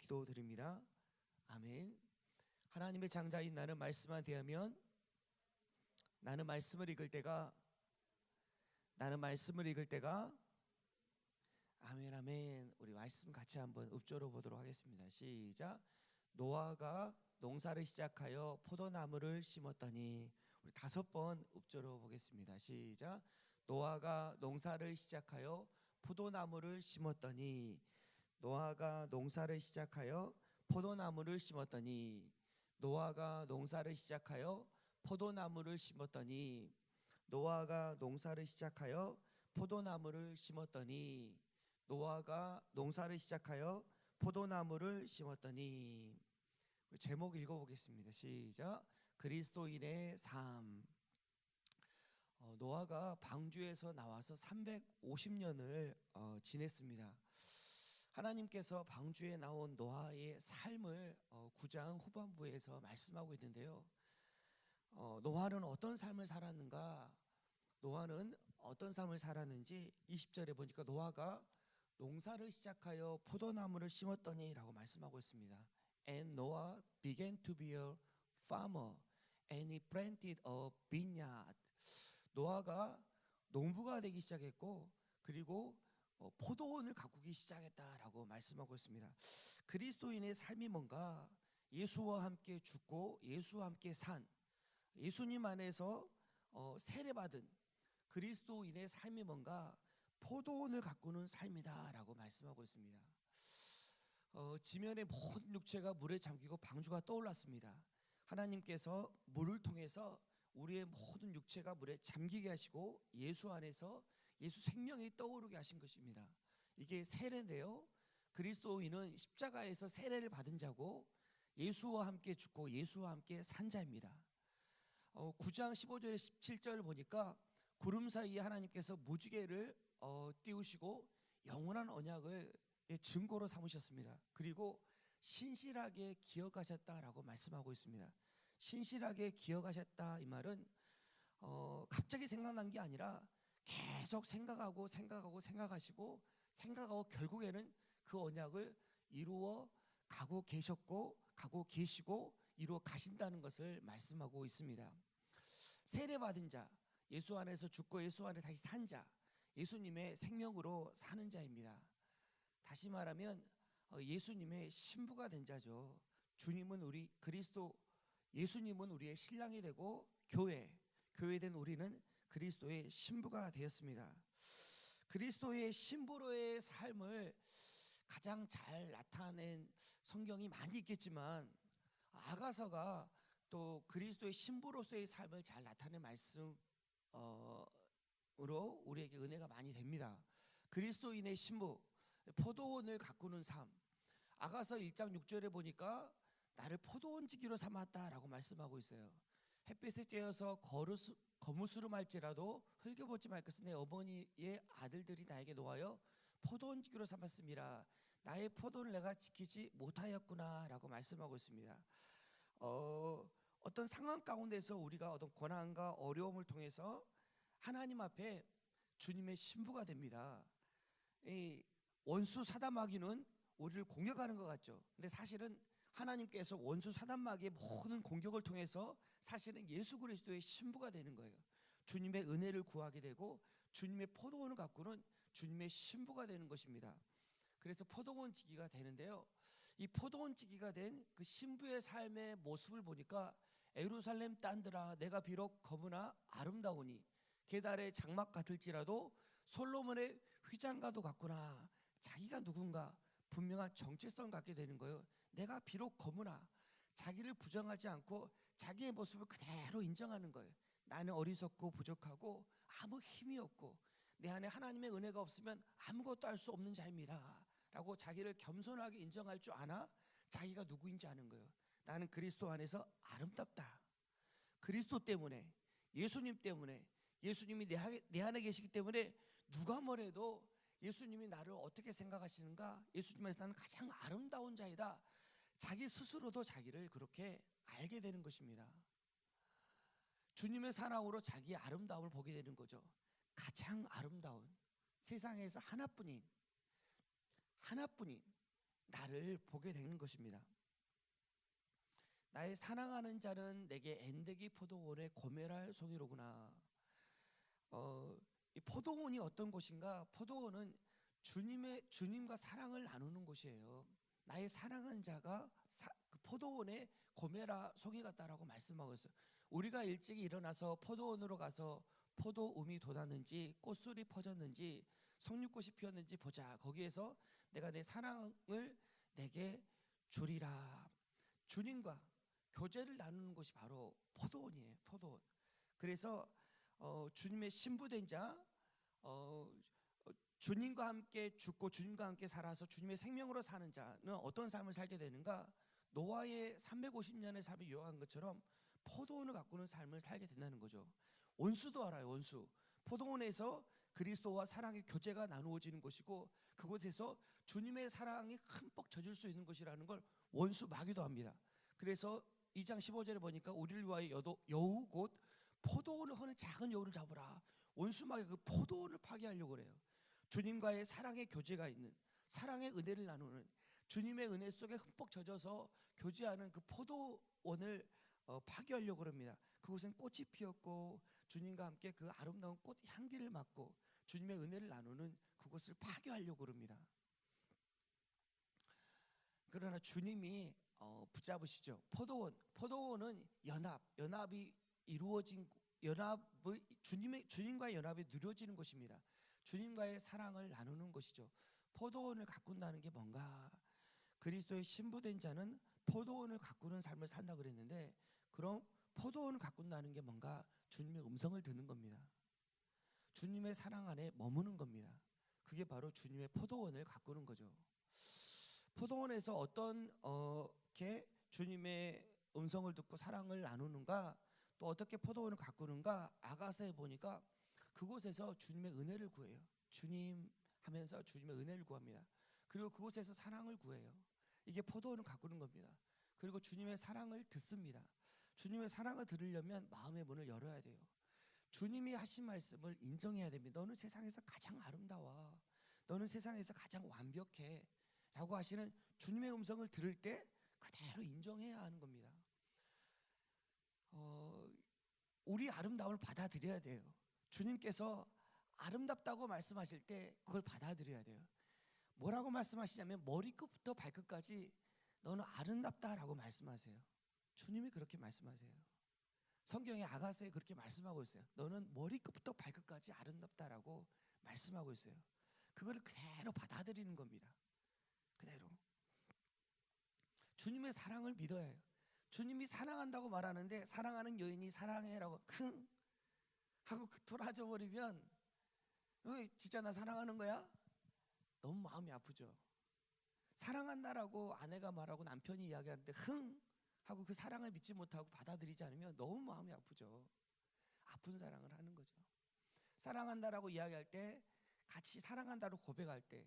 기도드립니다. 아멘. 하나님의 장자인 나는 말씀만 대하면 나는 말씀을 읽을 때가 아멘 아멘. 우리 말씀 같이 한번 읊조려 보도록 하겠습니다. 시작. 노아가 농사를 시작하여 포도나무를 심었더니. 우리 5번 읊조려 보겠습니다. 시작. 노아가 농사를 시작하여 포도나무를 심었더니. 노아가 농사를 시작하여 포도나무를 심었더니. 노아가 농사를 시작하여 포도나무를 심었더니. 노아가 농사를 시작하여 포도나무를 심었더니. 노아가 농사를 시작하여 포도나무를 심었더니. 제목 읽어보겠습니다. 시작. 그리스도인의 삶. 노아가 방주에서 나와서 350년을 지냈습니다. 하나님께서 방주에 나온 노아의 삶을 9장 후반부에서 말씀하고 있는데요. 노아는 어떤 삶을 살았는가? 노아는 어떤 삶을 살았는지 20절에 보니까 노아가 농사를 시작하여 포도나무를 심었더니 라고 말씀하고 있습니다. And Noah began to be a farmer and he planted a vineyard. 노아가 농부가 되기 시작했고 그리고 포도원을 가꾸기 시작했다라고 말씀하고 있습니다. 그리스도인의 삶이 뭔가? 예수와 함께 죽고 예수와 함께 산, 예수님 안에서 세례받은 그리스도인의 삶이 뭔가? 포도원을 가꾸는 삶이다라고 말씀하고 있습니다. 지면의 모든 육체가 물에 잠기고 방주가 떠올랐습니다. 하나님께서 물을 통해서 우리의 모든 육체가 물에 잠기게 하시고 예수 안에서 예수 생명이 떠오르게 하신 것입니다. 이게 세례인데요. 그리스도인은 십자가에서 세례를 받은 자고 예수와 함께 죽고 예수와 함께 산 자입니다. 9장 15절에 17절 보니까 구름 사이에 하나님께서 무지개를 띄우시고 영원한 언약을 증거로 삼으셨습니다. 그리고 신실하게 기억하셨다라고 말씀하고 있습니다. 신실하게 기억하셨다 이 말은 갑자기 생각난 게 아니라 계속 생각하시고 결국에는 그 언약을 이루어 가고 계시고 이루어 가신다는 것을 말씀하고 있습니다. 세례받은 자, 예수 안에서 죽고 예수 안에 다시 산 자, 예수님의 생명으로 사는 자입니다. 다시 말하면 예수님의 신부가 된 자죠. 주님은 우리 그리스도, 예수님은 우리의 신랑이 되고 교회된 우리는 그리스도의 신부가 되었습니다. 그리스도의 신부로의 삶을 가장 잘 나타낸 성경이 많이 있겠지만 아가서가 또 그리스도의 신부로서의 삶을 잘 나타낸 말씀으로 우리에게 은혜가 많이 됩니다. 그리스도인의 신부, 포도원을 가꾸는 삶. 아가서 1장 6절에 보니까 나를 포도원지기로 삼았다라고 말씀하고 있어요. 햇빛에 쬐어서 거무스름할지라도 흘겨보지 말 것은 내 어머니의 아들들이 나에게 놓아여 포도원지기로 삼았음이라. 나의 포도를 내가 지키지 못하였구나 라고 말씀하고 있습니다. 어떤 상황 가운데서 우리가 어떤 고난과 어려움을 통해서 하나님 앞에 주님의 신부가 됩니다. 이 원수 사단마귀는 우리를 공격하는 것 같죠. 근데 사실은 하나님께서 원수 사단마귀의 모든 공격을 통해서 사실은 예수 그리스도의 신부가 되는 거예요. 주님의 은혜를 구하게 되고 주님의 포도원을 가꾸는 주님의 신부가 되는 것입니다. 그래서 포도원 지기가 되는데요. 이 포도원 지기가 된 그 신부의 삶의 모습을 보니까 예루살렘 딸들아 내가 비록 검으나 아름다우니 계달의 장막 같을지라도 솔로몬의 휘장과도 같구나. 자기가 누군가 분명한 정체성 갖게 되는 거예요. 내가 비록 검으나 자기를 부정하지 않고 자기의 모습을 그대로 인정하는 거예요. 나는 어리석고 부족하고 아무 힘이 없고 내 안에 하나님의 은혜가 없으면 아무것도 할 수 없는 자입니다 라고 자기를 겸손하게 인정할 줄 아나 자기가 누구인지 아는 거예요. 나는 그리스도 안에서 아름답다. 그리스도 때문에, 예수님 때문에, 예수님이 내 안에 계시기 때문에 누가 뭐래도 예수님이 나를 어떻게 생각하시는가? 예수님 안에서 나는 가장 아름다운 자이다. 자기 스스로도 자기를 그렇게 알게 되는 것입니다. 주님의 사랑으로 자기의 아름다움을 보게 되는 거죠. 가장 아름다운 세상에서 하나뿐인 나를 보게 되는 것입니다. 나의 사랑하는 자는 내게 엔데기 포도원의 고메랄 송이로구나. 이 포도원이 어떤 곳인가? 포도원은 주님과 사랑을 나누는 곳이에요. 나의 사랑하는 자가 그 포도원의 고메라 송이 같다라고 말씀하고 있어요. 우리가 일찍 일어나서 포도원으로 가서 포도움이 돋았는지 꽃술이 퍼졌는지 석류꽃이 피었는지 보자. 거기에서 내가 내 사랑을 내게 주리라. 주님과 교제를 나누는 것이 바로 포도원이에요. 포도원. 그래서 주님의 신부된 자, 주님과 함께 죽고 주님과 함께 살아서 주님의 생명으로 사는 자는 어떤 삶을 살게 되는가? 노아의 350년의 삶이 요약한 것처럼 포도원을 가꾸는 삶을 살게 된다는 거죠. 원수도 알아요. 원수. 포도원에서 그리스도와 사랑의 교제가 나누어지는 것이고 그곳에서 주님의 사랑이 흠뻑 젖을 수 있는 것이라는 걸 원수 마귀도 합니다. 그래서 2장 15절에 보니까 우리를 위하여 여우 곧 포도원을 허는 작은 여우를 잡으라. 원수 마귀가 그 포도원을 파괴하려고 그래요. 주님과의 사랑의 교제가 있는, 사랑의 은혜를 나누는, 주님의 은혜 속에 흠뻑 젖어서 교제하는 그 포도원을 파괴하려고 합니다. 그곳엔 꽃이 피었고 주님과 함께 그 아름다운 꽃 향기를 맡고 주님의 은혜를 나누는 그곳을 파괴하려고 합니다. 그러나 주님이 붙잡으시죠. 포도원은 연합이 이루어진 주님과의 연합이 누려지는 것입니다. 주님과의 사랑을 나누는 것이죠. 포도원을 가꾼다는 게 뭔가? 그리스도의 신부된 자는 포도원을 가꾸는 삶을 산다 그랬는데, 그럼 포도원을 가꾼다는 게 뭔가? 주님의 음성을 듣는 겁니다. 주님의 사랑 안에 머무는 겁니다. 그게 바로 주님의 포도원을 가꾸는 거죠. 포도원에서 어떤 주님의 음성을 듣고 사랑을 나누는가, 또 어떻게 포도원을 가꾸는가? 아가서에 보니까 그곳에서 주님의 은혜를 구해요. 주님 하면서 주님의 은혜를 구합니다. 그리고 그곳에서 사랑을 구해요. 이게 포도원을 가꾸는 겁니다. 그리고 주님의 사랑을 듣습니다. 주님의 사랑을 들으려면 마음의 문을 열어야 돼요. 주님이 하신 말씀을 인정해야 됩니다. 너는 세상에서 가장 아름다워. 너는 세상에서 가장 완벽해. 라고 하시는 주님의 음성을 들을 때 그대로 인정해야 하는 겁니다. 우리 아름다움을 받아들여야 돼요. 주님께서 아름답다고 말씀하실 때 그걸 받아들여야 돼요. 뭐라고 말씀하시냐면 머리끝부터 발끝까지 너는 아름답다라고 말씀하세요. 주님이 그렇게 말씀하세요. 성경에 아가서에 그렇게 말씀하고 있어요. 너는 머리끝부터 발끝까지 아름답다라고 말씀하고 있어요. 그거를 그대로 받아들이는 겁니다. 그대로. 주님의 사랑을 믿어야 해요. 주님이 사랑한다고 말하는데 사랑하는 여인이 사랑해라고 흥 하고 돌아져 버리면 진짜 나 사랑하는 거야? 너무 마음이 아프죠. 사랑한다라고 아내가 말하고 남편이 이야기하는데 흥 하고 그 사랑을 믿지 못하고 받아들이지 않으면 너무 마음이 아프죠. 아픈 사랑을 하는 거죠. 사랑한다라고 이야기할 때, 같이 사랑한다고 고백할 때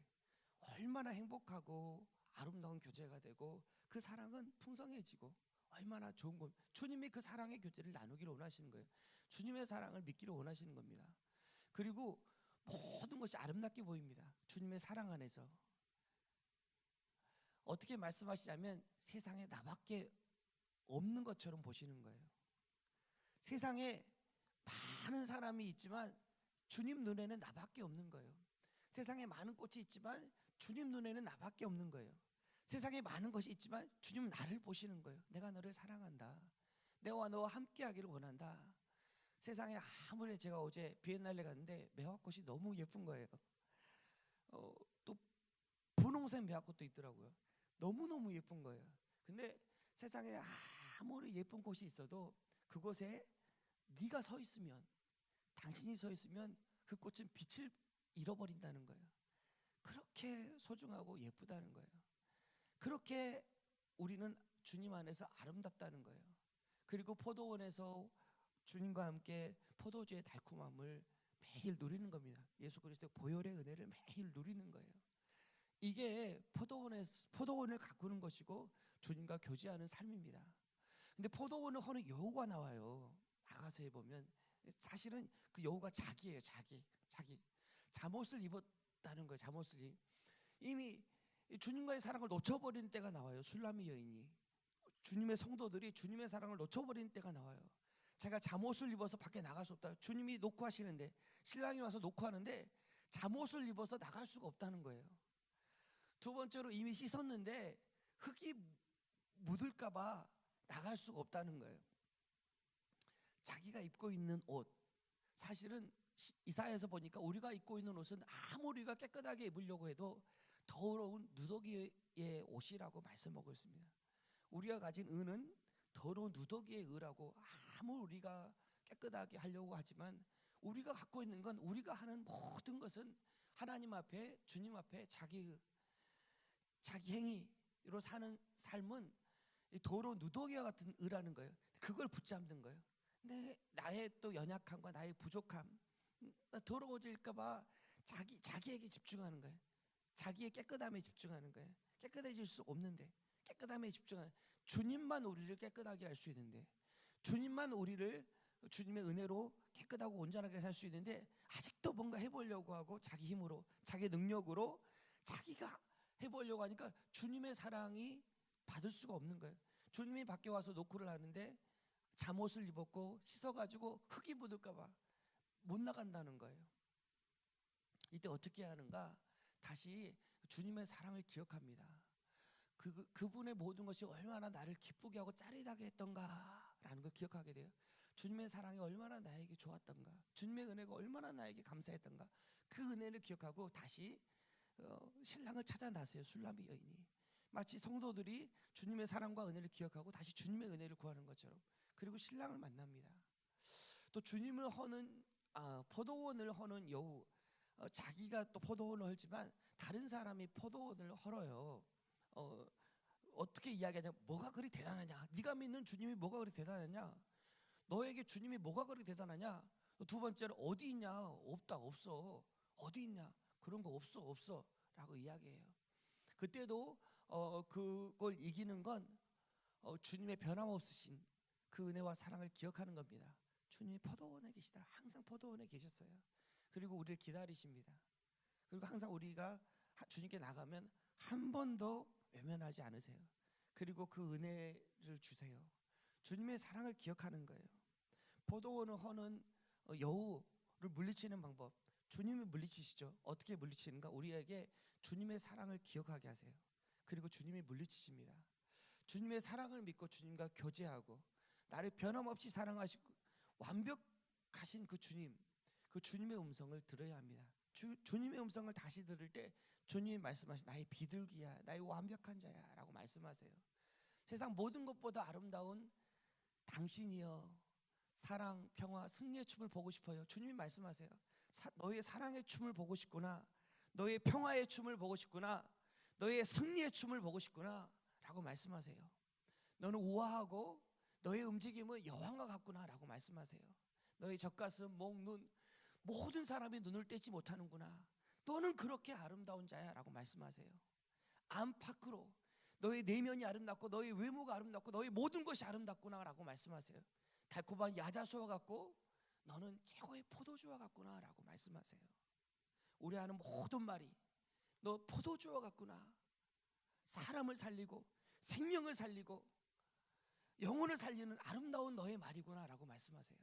얼마나 행복하고 아름다운 교제가 되고 그 사랑은 풍성해지고 얼마나 좋은 것. 주님이 그 사랑의 교제를 나누기를 원하시는 거예요. 주님의 사랑을 믿기를 원하시는 겁니다. 그리고 모든 것이 아름답게 보입니다. 주님의 사랑 안에서. 어떻게 말씀하시냐면 세상에 나밖에 없는 것처럼 보시는 거예요. 세상에 많은 사람이 있지만 주님 눈에는 나밖에 없는 거예요. 세상에 많은 꽃이 있지만 주님 눈에는 나밖에 없는 거예요. 세상에 많은 것이 있지만 주님은 나를 보시는 거예요. 내가 너를 사랑한다. 내가 너와 함께 하기를 원한다. 세상에 아무리 제가 어제 비엔날레 갔는데 매화꽃이 너무 예쁜 거예요. 또 분홍색 매화꽃도 있더라고요. 너무너무 예쁜 거예요. 근데 세상에 아무리 예쁜 꽃이 있어도 그곳에 네가 서 있으면, 당신이 서 있으면 그 꽃은 빛을 잃어버린다는 거예요. 그렇게 소중하고 예쁘다는 거예요. 그렇게 우리는 주님 안에서 아름답다는 거예요. 그리고 포도원에서 주님과 함께 포도주의 달콤함을 매일 누리는 겁니다. 예수 그리스도의 보혈의 은혜를 매일 누리는 거예요. 이게 포도원을 가꾸는 것이고 주님과 교제하는 삶입니다. 근데 포도원을 허는 여우가 나와요. 아가서에 보면 사실은 그 여우가 자기예요. 자기 잠옷을 입었다는 거예요. 잠옷을 이미 이 주님과의 사랑을 놓쳐버리는 때가 나와요. 술람이 여인이, 주님의 성도들이 주님의 사랑을 놓쳐버리는 때가 나와요. 제가 잠옷을 입어서 밖에 나갈 수 없다. 주님이 놓고 하시는데, 신랑이 와서 놓고 하는데 잠옷을 입어서 나갈 수가 없다는 거예요. 두 번째로 이미 씻었는데 흙이 묻을까봐 나갈 수가 없다는 거예요. 자기가 입고 있는 옷, 사실은 이사야에서 보니까 우리가 입고 있는 옷은 아무리 우리가 깨끗하게 입으려고 해도 더러운 누더기의 옷이라고 말씀하고 있습니다. 우리가 가진 의는 더러운 누더기의 의라고, 아무리 우리가 깨끗하게 하려고 하지만 우리가 갖고 있는 건, 우리가 하는 모든 것은 하나님 앞에, 주님 앞에 자기 행위로 사는 삶은 더러운 누더기와 같은 의라는 거예요. 그걸 붙잡는 거예요. 나의 또 연약함과 나의 부족함, 더러워질까봐 자기에게 집중하는 거예요. 자기의 깨끗함에 집중하는 거예요. 깨끗해질 수 없는데 깨끗함에 집중하는, 주님만 우리를 깨끗하게 할 수 있는데, 주님만 우리를 주님의 은혜로 깨끗하고 온전하게 살 수 있는데, 아직도 뭔가 해보려고 하고 자기 힘으로, 자기 능력으로 자기가 해보려고 하니까 주님의 사랑이 받을 수가 없는 거예요. 주님이 밖에 와서 노크를 하는데 잠옷을 입었고 씻어가지고 흙이 묻을까봐 못 나간다는 거예요. 이때 어떻게 하는가? 다시 주님의 사랑을 기억합니다. 그분의 모든 것이 얼마나 나를 기쁘게 하고 짜릿하게 했던가라는 걸 기억하게 돼요. 주님의 사랑이 얼마나 나에게 좋았던가, 주님의 은혜가 얼마나 나에게 감사했던가, 그 은혜를 기억하고 다시 신랑을 찾아 나서요. 술람이 여인이 마치 성도들이 주님의 사랑과 은혜를 기억하고 다시 주님의 은혜를 구하는 것처럼, 그리고 신랑을 만납니다. 또 주님을 허는 포도원을 허는 여우, 자기가 또 포도원을 헐지만 다른 사람이 포도원을 헐어요. 어떻게 이야기하냐? 뭐가 그리 대단하냐? 네가 믿는 주님이 뭐가 그리 대단하냐? 너에게 주님이 뭐가 그리 대단하냐? 두 번째로 어디 있냐? 없다, 없어. 어디 있냐? 그런 거 없어 라고 이야기해요. 그때도 그걸 이기는 건 주님의 변함없으신 그 은혜와 사랑을 기억하는 겁니다. 주님이 포도원에 계시다. 항상 포도원에 계셨어요. 그리고 우리를 기다리십니다. 그리고 항상 우리가 주님께 나가면 한 번도 외면하지 않으세요. 그리고 그 은혜를 주세요. 주님의 사랑을 기억하는 거예요. 포도원을 허는 여우를 물리치는 방법, 주님이 물리치시죠. 어떻게 물리치는가? 우리에게 주님의 사랑을 기억하게 하세요. 그리고 주님이 물리치십니다. 주님의 사랑을 믿고 주님과 교제하고 나를 변함없이 사랑하시고 완벽하신 그 주님의 음성을 들어야 합니다. 주님의 음성을 다시 들을 때 주님이 말씀하신 나의 비둘기야, 나의 완벽한 자야 라고 말씀하세요. 세상 모든 것보다 아름다운 당신이여, 사랑, 평화, 승리의 춤을 보고 싶어요. 주님이 말씀하세요. 너의 사랑의 춤을 보고 싶구나, 너의 평화의 춤을 보고 싶구나, 너의 승리의 춤을 보고 싶구나 라고 말씀하세요. 너는 우아하고 너의 움직임은 여왕과 같구나 라고 말씀하세요. 너의 젖가슴, 목, 눈, 모든 사람이 눈을 떼지 못하는구나, 너는 그렇게 아름다운 자야 라고 말씀하세요. 안팎으로 너의 내면이 아름답고 너의 외모가 아름답고 너의 모든 것이 아름답구나 라고 말씀하세요. 달콤한 야자수와 같고 너는 최고의 포도주와 같구나 라고 말씀하세요. 우리 하는 모든 말이 너 포도주와 같구나, 사람을 살리고 생명을 살리고 영혼을 살리는 아름다운 너의 말이구나 라고 말씀하세요.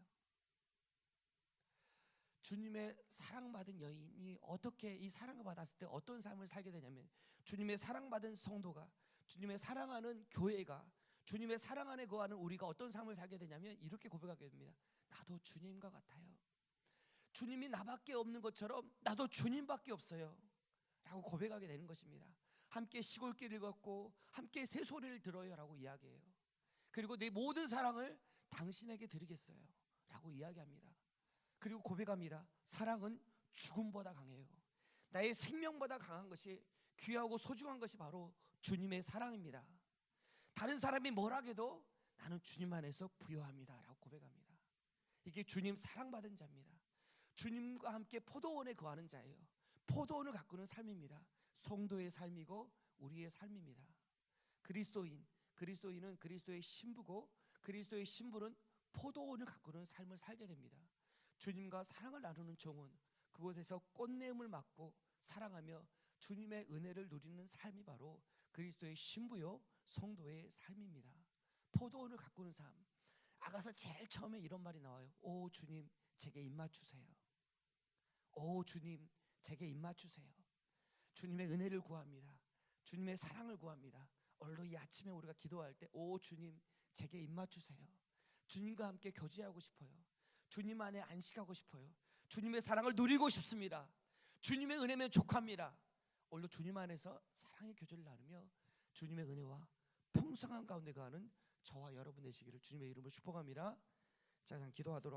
주님의 사랑받은 여인이 어떻게 이 사랑을 받았을 때 어떤 삶을 살게 되냐면, 주님의 사랑받은 성도가, 주님의 사랑하는 교회가, 주님의 사랑 안에 거하는 우리가 어떤 삶을 살게 되냐면 이렇게 고백하게 됩니다. 나도 주님과 같아요. 주님이 나밖에 없는 것처럼 나도 주님밖에 없어요 라고 고백하게 되는 것입니다. 함께 시골길을 걷고 함께 새소리를 들어요 라고 이야기해요. 그리고 내 모든 사랑을 당신에게 드리겠어요 라고 이야기합니다. 그리고 고백합니다. 사랑은 죽음보다 강해요. 나의 생명보다 강한 것이, 귀하고 소중한 것이 바로 주님의 사랑입니다. 다른 사람이 뭘 하게도 나는 주님 안에서 부요합니다 라고 고백합니다. 이게 주님 사랑받은 자입니다. 주님과 함께 포도원에 거하는 자예요. 포도원을 가꾸는 삶입니다. 성도의 삶이고 우리의 삶입니다. 그리스도인은 그리스도의 신부고, 그리스도의 신부는 포도원을 가꾸는 삶을 살게 됩니다. 주님과 사랑을 나누는 정원, 그곳에서 꽃내음을 맡고 사랑하며 주님의 은혜를 누리는 삶이 바로 그리스도의 신부요 성도의 삶입니다. 포도원을 가꾸는 삶. 아가서 제일 처음에 이런 말이 나와요. 오 주님 제게 입맞추세요. 오 주님 제게 입맞추세요. 주님의 은혜를 구합니다. 주님의 사랑을 구합니다. 오늘도 이 아침에 우리가 기도할 때 오 주님 제게 입맞추세요. 주님과 함께 교제하고 싶어요. 주님 안에 안식하고 싶어요. 주님의 사랑을 누리고 싶습니다. 주님의 은혜면 족합니다. 오늘도 주님 안에서 사랑의 교제를 나누며 주님의 은혜와 풍성한 가운데 거하는 저와 여러분 되시기를 주님의 이름으로 축복합니다. 자, 그냥 기도하도록 하겠습니다.